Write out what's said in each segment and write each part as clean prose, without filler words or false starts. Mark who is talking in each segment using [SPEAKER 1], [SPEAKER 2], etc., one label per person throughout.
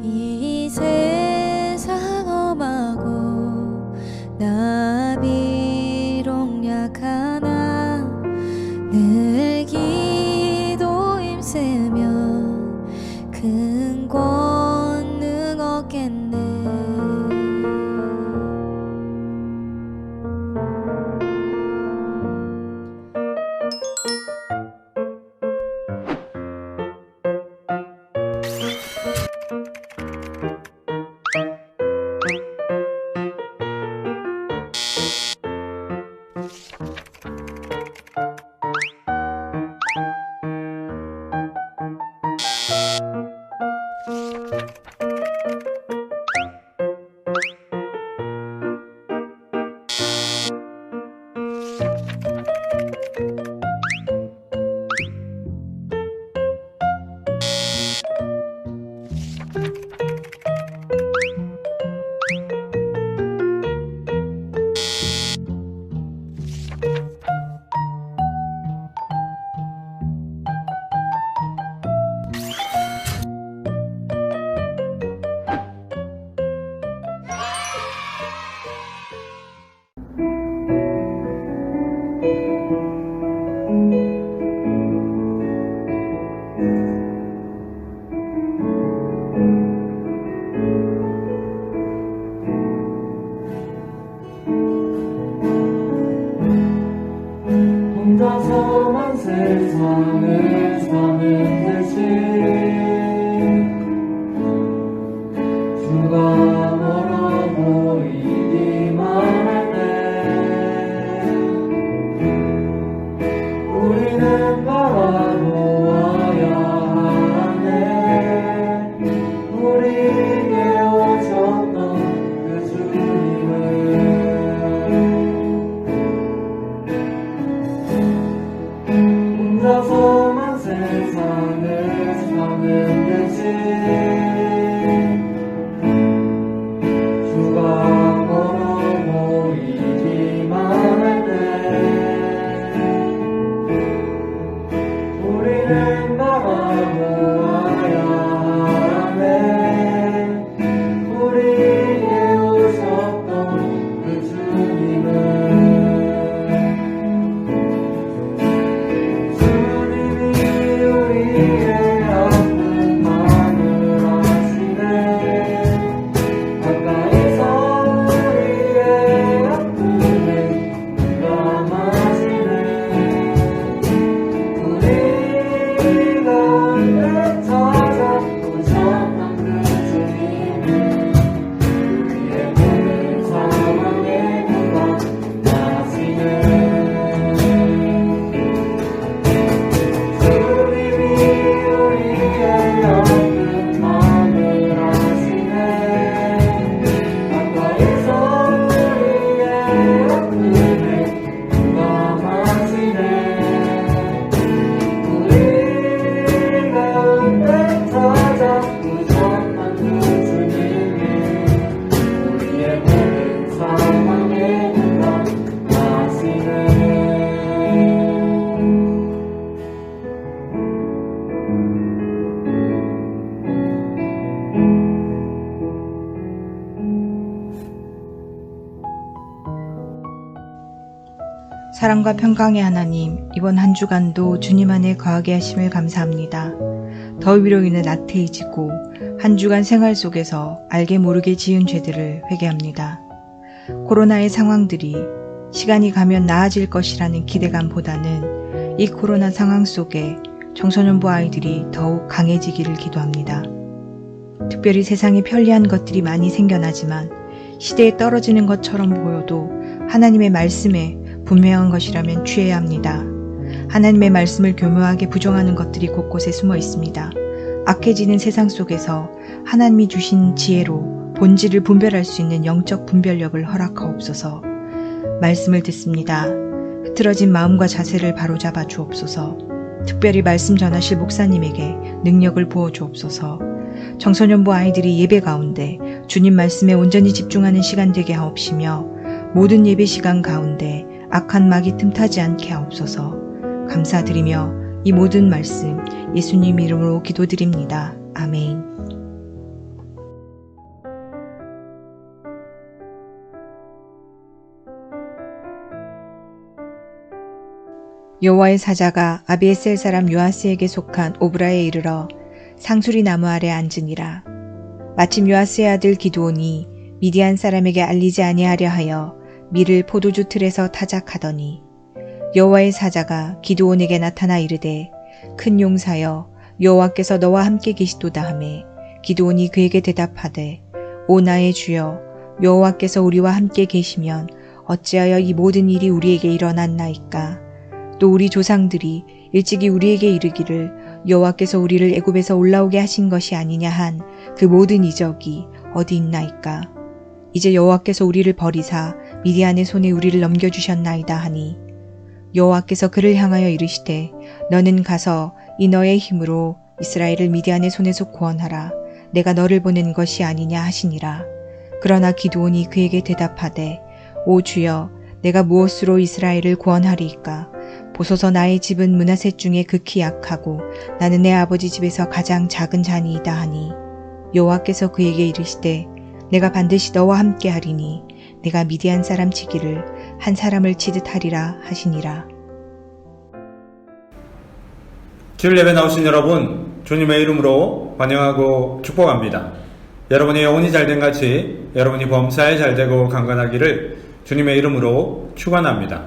[SPEAKER 1] 이 세상 험하고 나 비록 약하나 늘 기도 힘쓰면 큰 권능 얻겠네.
[SPEAKER 2] 혼자서만 세상을 사는 듯이 주가 멀어 보이기만 할 때 우리는 바라보아야 하네. 우리에게 오셨던 그 주님을. 혼자서만 세상을 사는 듯이 주가 멀어 보이기만 할 때 우리는 바라보아야 하네. 우리에게 오셨던 그 주님을.
[SPEAKER 3] 사랑과 평강의 하나님, 이번 한 주간도 주님 안에 거하게 하심을 감사합니다. 더위로 인해 나태해지고 한 주간 생활 속에서 알게 모르게 지은 죄들을 회개합니다. 코로나의 상황들이 시간이 가면 나아질 것이라는 기대감보다는 이 코로나 상황 속에 청소년부 아이들이 더욱 강해지기를 기도합니다. 특별히 세상에 편리한 것들이 많이 생겨나지만 시대에 떨어지는 것처럼 보여도 하나님의 말씀에 분명한 것이라면 취해야 합니다. 하나님의 말씀을 교묘하게 부정하는 것들이 곳곳에 숨어 있습니다. 악해지는 세상 속에서 하나님이 주신 지혜로 본질을 분별할 수 있는 영적 분별력을 허락하옵소서. 말씀을 듣습니다. 흐트러진 마음과 자세를 바로잡아 주옵소서. 특별히 말씀 전하실 목사님에게 능력을 부어 주옵소서. 청소년부 아이들이 예배 가운데 주님 말씀에 온전히 집중하는 시간 되게 하옵시며 모든 예배 시간 가운데 악한 막이 틈타지 않게 하옵소서. 감사드리며 이 모든 말씀 예수님 이름으로 기도드립니다. 아멘. 여호와의 사자가 아비에셀 사람 요아스에게 속한 오브라에 이르러 상수리 나무 아래 앉으니라. 마침 요아스의 아들 기드온이 미디안 사람에게 알리지 아니하려 하여 밀을 포도주 틀에서 타작하더니 여호와의 사자가 기드온에게 나타나 이르되 큰 용사여 여호와께서 너와 함께 계시도다 하매 기드온이 그에게 대답하되 오 나의 주여 여호와께서 우리와 함께 계시면 어찌하여 이 모든 일이 우리에게 일어났나이까. 또 우리 조상들이 일찍이 우리에게 이르기를 여호와께서 우리를 애굽에서 올라오게 하신 것이 아니냐 한 그 모든 이적이 어디 있나이까. 이제 여호와께서 우리를 버리사 미디안의 손에 우리를 넘겨주셨나이다 하니 여호와께서 그를 향하여 이르시되 너는 가서 이 너의 힘으로 이스라엘을 미디안의 손에서 구원하라. 내가 너를 보낸 것이 아니냐 하시니라. 그러나 기드온이 그에게 대답하되 오 주여 내가 무엇으로 이스라엘을 구원하리이까. 보소서 나의 집은 므낫셋 중에 극히 약하고 나는 내 아버지 집에서 가장 작은 자니이다 하니 여호와께서 그에게 이르시되 내가 반드시 너와 함께 하리니 내가 미디안 사람 치기를 한 사람을 치듯 하리라 하시니라.
[SPEAKER 4] 주일 예배 나오신 여러분, 주님의 이름으로 환영하고 축복합니다. 여러분의 영혼이 잘된 같이 여러분이 범사에 잘되고 강건하기를 주님의 이름으로 축원합니다.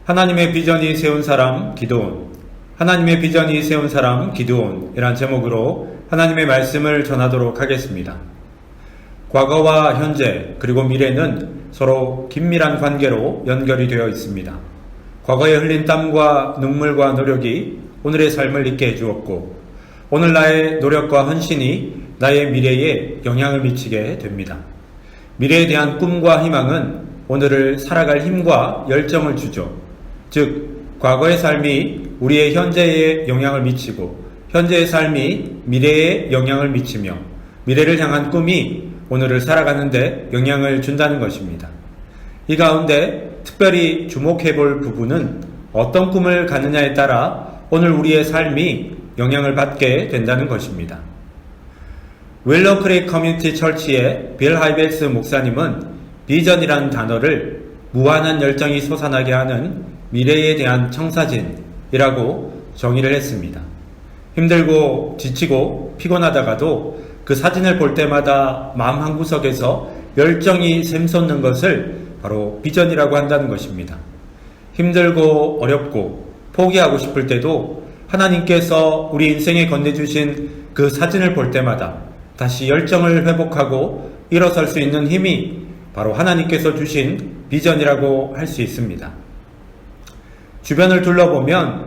[SPEAKER 4] 하나님의 비전이 세운 사람 기드온, 하나님의 비전이 세운 사람 기드온이란 제목으로 하나님의 말씀을 전하도록 하겠습니다. 과거와 현재 그리고 미래는 서로 긴밀한 관계로 연결이 되어 있습니다. 과거에 흘린 땀과 눈물과 노력이 오늘의 삶을 있게 해주었고 오늘 나의 노력과 헌신이 나의 미래에 영향을 미치게 됩니다. 미래에 대한 꿈과 희망은 오늘을 살아갈 힘과 열정을 주죠. 즉 과거의 삶이 우리의 현재에 영향을 미치고 현재의 삶이 미래에 영향을 미치며 미래를 향한 꿈이 오늘을 살아가는데 영향을 준다는 것입니다. 이 가운데 특별히 주목해 볼 부분은 어떤 꿈을 가느냐에 따라 오늘 우리의 삶이 영향을 받게 된다는 것입니다. 윌러 크릭 커뮤니티 처치의 빌 하이벨스 목사님은 비전이라는 단어를 무한한 열정이 솟아나게 하는 미래에 대한 청사진이라고 정의를 했습니다. 힘들고 지치고 피곤하다가도 그 사진을 볼 때마다 마음 한구석에서 열정이 샘솟는 것을 바로 비전이라고 한다는 것입니다. 힘들고 어렵고 포기하고 싶을 때도 하나님께서 우리 인생에 건네주신 그 사진을 볼 때마다 다시 열정을 회복하고 일어설 수 있는 힘이 바로 하나님께서 주신 비전이라고 할 수 있습니다. 주변을 둘러보면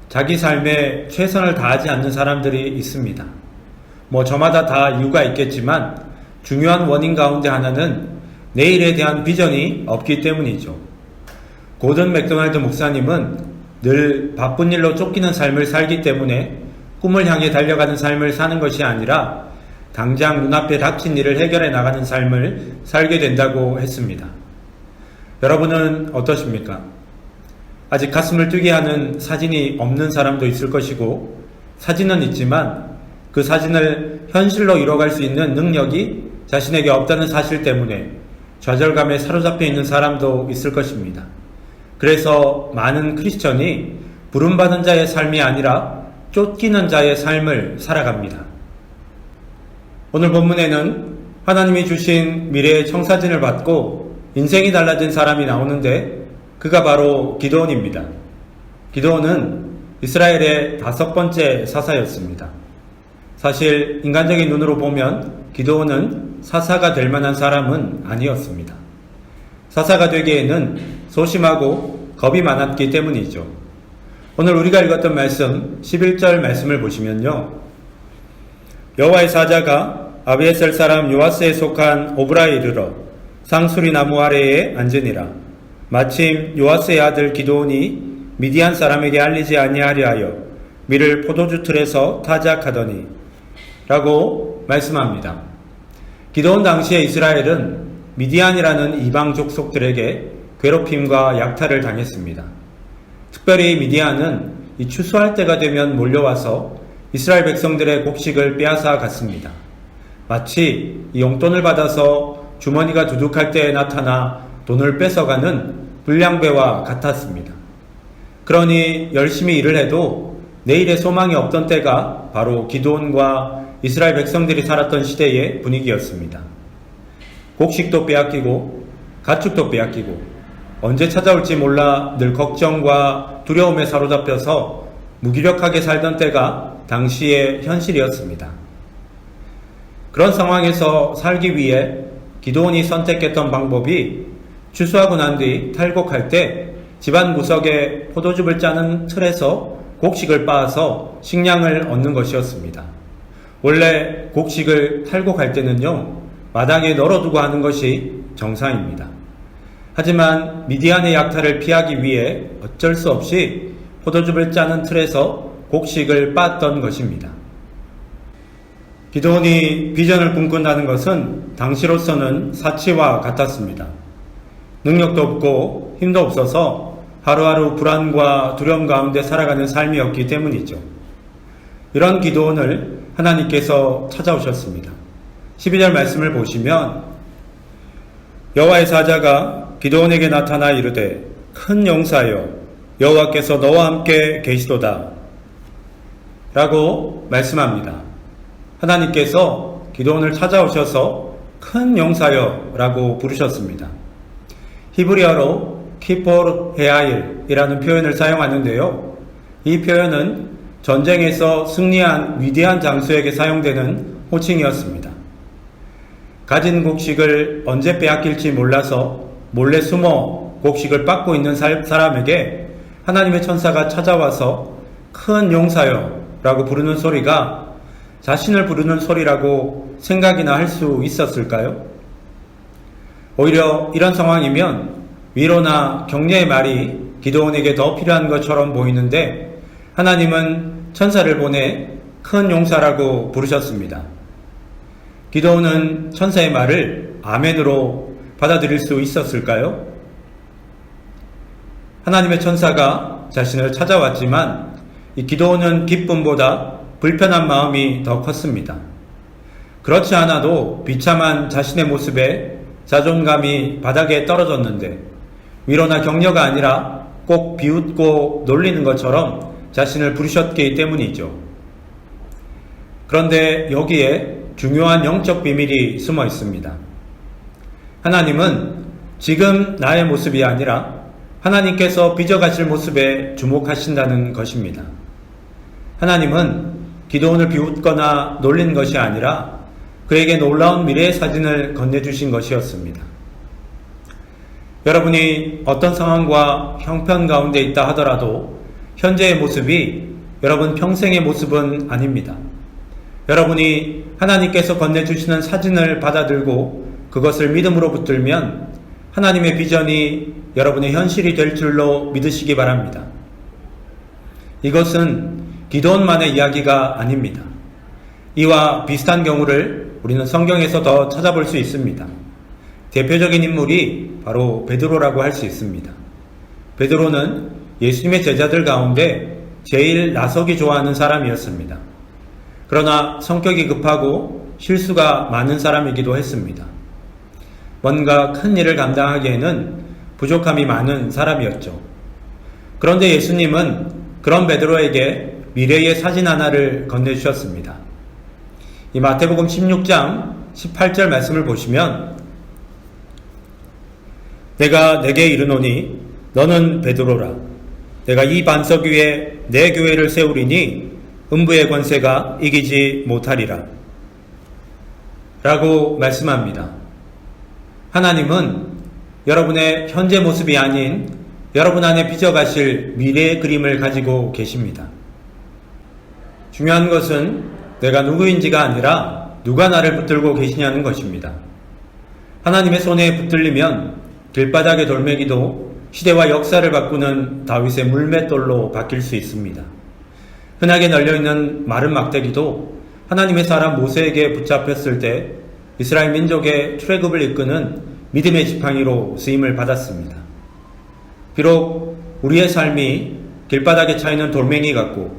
[SPEAKER 4] 자기 삶에 최선을 다하지 않는 사람들이 있습니다. 저마다 다 이유가 있겠지만 중요한 원인 가운데 하나는 내일에 대한 비전이 없기 때문이죠. 고든 맥도날드 목사님은 늘 바쁜 일로 쫓기는 삶을 살기 때문에 꿈을 향해 달려가는 삶을 사는 것이 아니라 당장 눈앞에 닥친 일을 해결해 나가는 삶을 살게 된다고 했습니다. 여러분은 어떠십니까? 아직 가슴을 뛰게 하는 사진이 없는 사람도 있을 것이고 사진은 있지만 그 사진을 현실로 이뤄갈 수 있는 능력이 자신에게 없다는 사실 때문에 좌절감에 사로잡혀 있는 사람도 있을 것입니다. 그래서 많은 크리스천이 부름받은 자의 삶이 아니라 쫓기는 자의 삶을 살아갑니다. 오늘 본문에는 하나님이 주신 미래의 청사진을 받고 인생이 달라진 사람이 나오는데 그가 바로 기드온입니다. 기드온은 이스라엘의 5번째 사사였습니다. 사실 인간적인 눈으로 보면 기드온은 사사가 될 만한 사람은 아니었습니다. 사사가 되기에는 소심하고 겁이 많았기 때문이죠. 오늘 우리가 읽었던 말씀 11절 말씀을 보시면요. 여호와의 사자가 아비에셀 사람 요아스에 속한 오브라에 이르러 상수리 나무 아래에 앉으니라. 마침 요아스의 아들 기드온이 미디안 사람에게 알리지 아니하려 하여 밀을 포도주 틀에서 타작하더니 라고 말씀합니다. 기드온 당시의 이스라엘은 미디안이라는 이방 족속들에게 괴롭힘과 약탈을 당했습니다. 특별히 미디안은 이 추수할 때가 되면 몰려와서 이스라엘 백성들의 곡식을 빼앗아 갔습니다. 마치 이 용돈을 받아서 주머니가 두둑할 때에 나타나 돈을 뺏어가는 불량배와 같았습니다. 그러니 열심히 일을 해도 내일의 소망이 없던 때가 바로 기드온과 이스라엘 백성들이 살았던 시대의 분위기였습니다. 곡식도 빼앗기고 가축도 빼앗기고 언제 찾아올지 몰라 늘 걱정과 두려움에 사로잡혀서 무기력하게 살던 때가 당시의 현실이었습니다. 그런 상황에서 살기 위해 기드온이 선택했던 방법이 추수하고 난 뒤 탈곡할 때 집안 구석에 포도즙을 짜는 틀에서 곡식을 빻아서 식량을 얻는 것이었습니다. 원래 곡식을 탈곡할 때는요, 마당에 널어두고 하는 것이 정상입니다. 하지만 미디안의 약탈을 피하기 위해 어쩔 수 없이 포도즙을 짜는 틀에서 곡식을 빻았던 것입니다. 기드온이 비전을 꿈꾼다는 것은 당시로서는 사치와 같았습니다. 능력도 없고 힘도 없어서 하루하루 불안과 두려움 가운데 살아가는 삶이었기 때문이죠. 이런 기드온을 하나님께서 찾아오셨습니다. 12절 말씀을 보시면 여호와의 사자가 기드온에게 나타나 이르되 큰 용사여 여호와께서 너와 함께 계시도다 라고 말씀합니다. 하나님께서 기드온을 찾아오셔서 큰 용사여 라고 부르셨습니다. 히브리어로 키포르 헤아일이라는 표현을 사용하는데요. 이 표현은 전쟁에서 승리한 위대한 장수에게 사용되는 호칭이었습니다. 가진 곡식을 언제 빼앗길지 몰라서 몰래 숨어 곡식을 빻고 있는 사람에게 하나님의 천사가 찾아와서 큰 용사여 라고 부르는 소리가 자신을 부르는 소리라고 생각이나 할 수 있었을까요? 오히려 이런 상황이면 위로나 격려의 말이 기드온에게 더 필요한 것처럼 보이는데 하나님은 천사를 보내 큰 용사라고 부르셨습니다. 기드온은 천사의 말을 아멘으로 받아들일 수 있었을까요? 하나님의 천사가 자신을 찾아왔지만 이 기드온은 기쁨보다 불편한 마음이 더 컸습니다. 그렇지 않아도 비참한 자신의 모습에 자존감이 바닥에 떨어졌는데 위로나 격려가 아니라 꼭 비웃고 놀리는 것처럼 자신을 부르셨기 때문이죠. 그런데 여기에 중요한 영적 비밀이 숨어 있습니다. 하나님은 지금 나의 모습이 아니라 하나님께서 빚어가실 모습에 주목하신다는 것입니다. 하나님은 기드온을 비웃거나 놀린 것이 아니라 그에게 놀라운 미래의 사진을 건네주신 것이었습니다. 여러분이 어떤 상황과 형편 가운데 있다 하더라도 현재의 모습이 여러분 평생의 모습은 아닙니다. 여러분이 하나님께서 건네주시는 사진을 받아들고 그것을 믿음으로 붙들면 하나님의 비전이 여러분의 현실이 될 줄로 믿으시기 바랍니다. 이것은 기드온만의 이야기가 아닙니다. 이와 비슷한 경우를 우리는 성경에서 더 찾아볼 수 있습니다. 대표적인 인물이 바로 베드로라고 할 수 있습니다. 베드로는 예수님의 제자들 가운데 제일 나서기 좋아하는 사람이었습니다. 그러나 성격이 급하고 실수가 많은 사람이기도 했습니다. 뭔가 큰 일을 감당하기에는 부족함이 많은 사람이었죠. 그런데 예수님은 그런 베드로에게 미래의 사진 하나를 건네주셨습니다. 이 마태복음 16장 18절 말씀을 보시면 내가 내게 이르노니 너는 베드로라. 내가 이 반석 위에 내 교회를 세우리니 음부의 권세가 이기지 못하리라. 라고 말씀합니다. 하나님은 여러분의 현재 모습이 아닌 여러분 안에 빚어가실 미래의 그림을 가지고 계십니다. 중요한 것은 내가 누구인지가 아니라 누가 나를 붙들고 계시냐는 것입니다. 하나님의 손에 붙들리면 길바닥의 돌멩이도 시대와 역사를 바꾸는 다윗의 물맷돌로 바뀔 수 있습니다. 흔하게 널려있는 마른 막대기도 하나님의 사람 모세에게 붙잡혔을 때 이스라엘 민족의 출애굽을 이끄는 믿음의 지팡이로 쓰임을 받았습니다. 비록 우리의 삶이 길바닥에 차이는 돌멩이 같고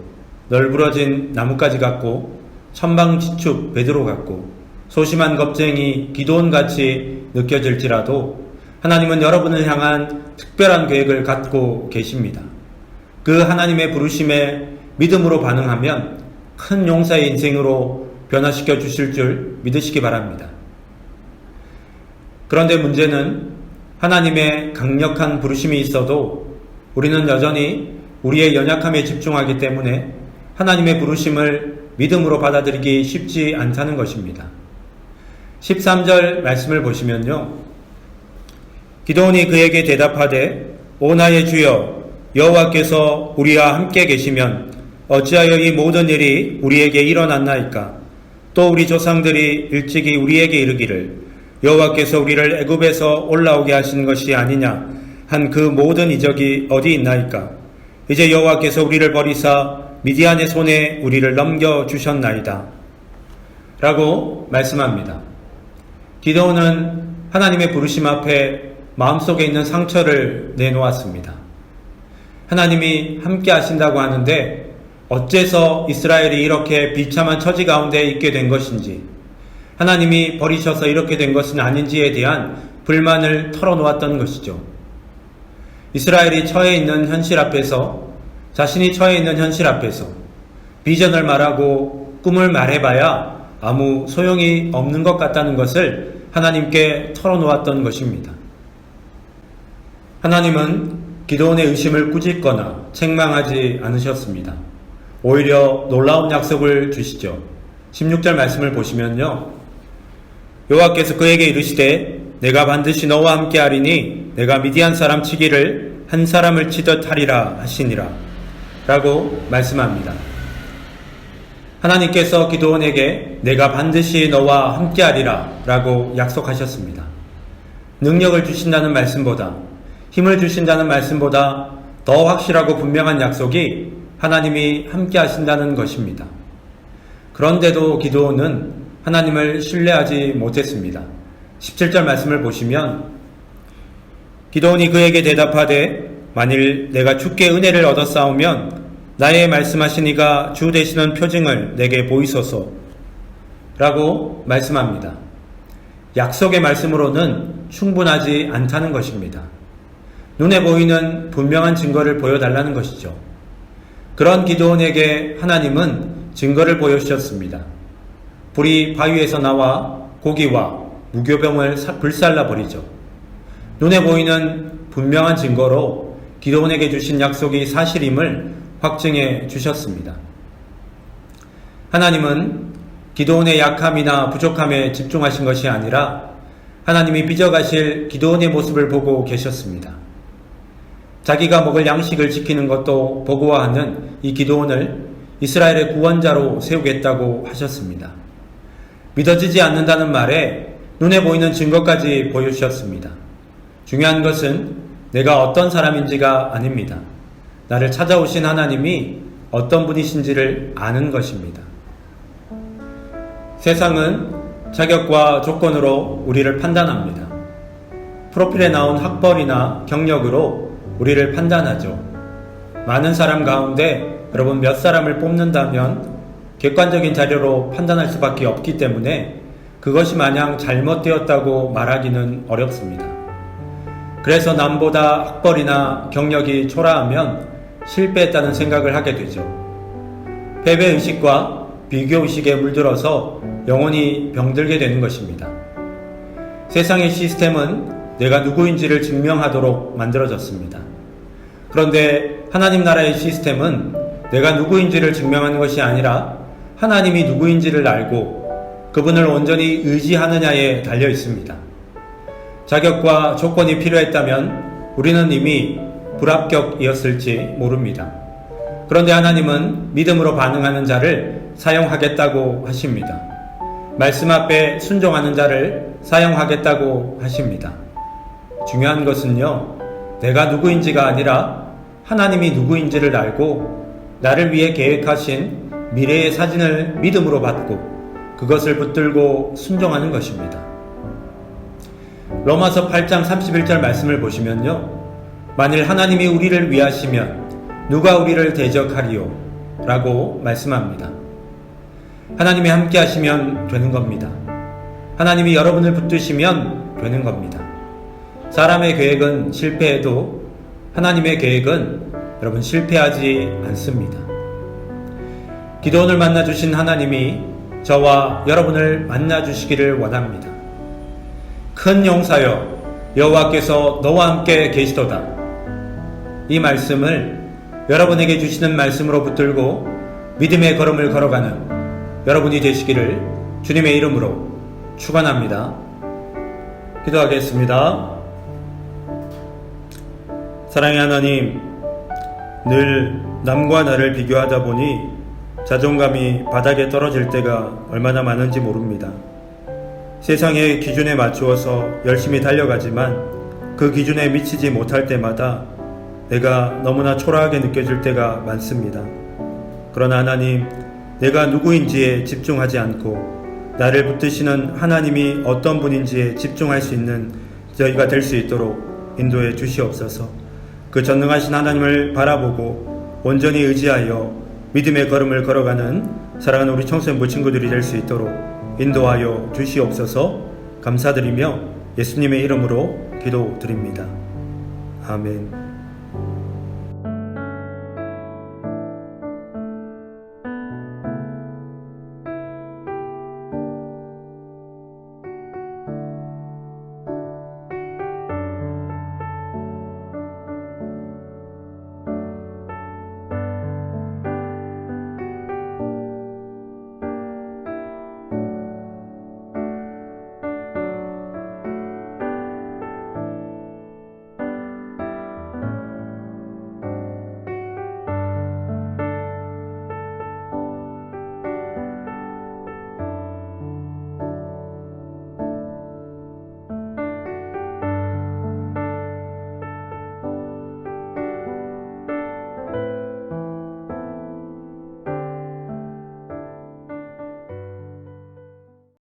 [SPEAKER 4] 널브러진 나뭇가지 같고 천방지축 베드로 같고 소심한 겁쟁이 기드온같이 느껴질지라도 하나님은 여러분을 향한 특별한 계획을 갖고 계십니다. 그 하나님의 부르심에 믿음으로 반응하면 큰 용사의 인생으로 변화시켜 주실 줄 믿으시기 바랍니다. 그런데 문제는 하나님의 강력한 부르심이 있어도 우리는 여전히 우리의 연약함에 집중하기 때문에 하나님의 부르심을 믿음으로 받아들이기 쉽지 않다는 것입니다. 13절 말씀을 보시면요. 기드온이 그에게 대답하되 오 나의 주여 여호와께서 우리와 함께 계시면 어찌하여 이 모든 일이 우리에게 일어났나이까? 또 우리 조상들이 일찍이 우리에게 이르기를 여호와께서 우리를 애굽에서 올라오게 하신 것이 아니냐 한 그 모든 이적이 어디 있나이까? 이제 여호와께서 우리를 버리사 미디안의 손에 우리를 넘겨주셨나이다 라고 말씀합니다. 기드온은 하나님의 부르심 앞에 마음속에 있는 상처를 내놓았습니다. 하나님이 함께 하신다고 하는데 어째서 이스라엘이 이렇게 비참한 처지 가운데 있게 된 것인지, 하나님이 버리셔서 이렇게 된 것은 아닌지에 대한 불만을 털어놓았던 것이죠. 이스라엘이 처해 있는 현실 앞에서, 자신이 처해 있는 현실 앞에서 비전을 말하고 꿈을 말해봐야 아무 소용이 없는 것 같다는 것을 하나님께 털어놓았던 것입니다. 하나님은 기드온의 의심을 꾸짖거나 책망하지 않으셨습니다. 오히려 놀라운 약속을 주시죠. 16절 말씀을 보시면요. 여호와께서 그에게 이르시되 내가 반드시 너와 함께 하리니 내가 미디안 사람 치기를 한 사람을 치듯 하리라 하시니라 라고 말씀합니다. 하나님께서 기드온에게 내가 반드시 너와 함께 하리라 라고 약속하셨습니다. 능력을 주신다는 말씀보다, 힘을 주신다는 말씀보다 더 확실하고 분명한 약속이 하나님이 함께 하신다는 것입니다. 그런데도 기드온은 하나님을 신뢰하지 못했습니다. 17절 말씀을 보시면 기드온이 그에게 대답하되 만일 내가 주께 은혜를 얻었사오면 나의 말씀하신 이가 주 되시는 표징을 내게 보이소서 라고 말씀합니다. 약속의 말씀으로는 충분하지 않다는 것입니다. 눈에 보이는 분명한 증거를 보여달라는 것이죠. 그런 기드온에게 하나님은 증거를 보여주셨습니다. 불이 바위에서 나와 고기와 무교병을 불살라 버리죠. 눈에 보이는 분명한 증거로 기드온에게 주신 약속이 사실임을 확증해 주셨습니다. 하나님은 기드온의 약함이나 부족함에 집중하신 것이 아니라 하나님이 빚어가실 기드온의 모습을 보고 계셨습니다. 자기가 먹을 양식을 지키는 것도 버거워하는 이 기드온을 이스라엘의 구원자로 세우겠다고 하셨습니다. 믿어지지 않는다는 말에 눈에 보이는 증거까지 보여주셨습니다. 중요한 것은 내가 어떤 사람인지가 아닙니다. 나를 찾아오신 하나님이 어떤 분이신지를 아는 것입니다. 세상은 자격과 조건으로 우리를 판단합니다. 프로필에 나온 학벌이나 경력으로 우리를 판단하죠. 많은 사람 가운데 여러분 몇 사람을 뽑는다면 객관적인 자료로 판단할 수밖에 없기 때문에 그것이 마냥 잘못되었다고 말하기는 어렵습니다. 그래서 남보다 학벌이나 경력이 초라하면 실패했다는 생각을 하게 되죠. 패배의식과 비교의식에 물들어서 영원히 병들게 되는 것입니다. 세상의 시스템은 내가 누구인지를 증명하도록 만들어졌습니다. 그런데 하나님 나라의 시스템은 내가 누구인지를 증명하는 것이 아니라 하나님이 누구인지를 알고 그분을 온전히 의지하느냐에 달려 있습니다. 자격과 조건이 필요했다면 우리는 이미 불합격이었을지 모릅니다. 그런데 하나님은 믿음으로 반응하는 자를 사용하겠다고 하십니다. 말씀 앞에 순종하는 자를 사용하겠다고 하십니다. 중요한 것은요, 내가 누구인지가 아니라 하나님이 누구인지를 알고 나를 위해 계획하신 미래의 사진을 믿음으로 받고 그것을 붙들고 순종하는 것입니다. 로마서 8장 31절 말씀을 보시면요, 만일 하나님이 우리를 위하시면 누가 우리를 대적하리요? 라고 말씀합니다. 하나님이 함께 하시면 되는 겁니다. 하나님이 여러분을 붙드시면 되는 겁니다. 사람의 계획은 실패해도 하나님의 계획은 여러분 실패하지 않습니다. 기도원을 만나주신 하나님이 저와 여러분을 만나주시기를 원합니다. 큰 용사여 여호와께서 너와 함께 계시도다. 이 말씀을 여러분에게 주시는 말씀으로 붙들고 믿음의 걸음을 걸어가는 여러분이 되시기를 주님의 이름으로 축원합니다. 기도하겠습니다. 사랑의 하나님, 늘 남과 나를 비교하다 보니 자존감이 바닥에 떨어질 때가 얼마나 많은지 모릅니다. 세상의 기준에 맞추어서 열심히 달려가지만 그 기준에 미치지 못할 때마다 내가 너무나 초라하게 느껴질 때가 많습니다. 그러나 하나님, 내가 누구인지에 집중하지 않고 나를 붙드시는 하나님이 어떤 분인지에 집중할 수 있는 저희가 될 수 있도록 인도해 주시옵소서. 그 전능하신 하나님을 바라보고 온전히 의지하여 믿음의 걸음을 걸어가는 사랑하는 우리 청소년부 친구들이 될 수 있도록 인도하여 주시옵소서. 감사드리며 예수님의 이름으로 기도드립니다. 아멘.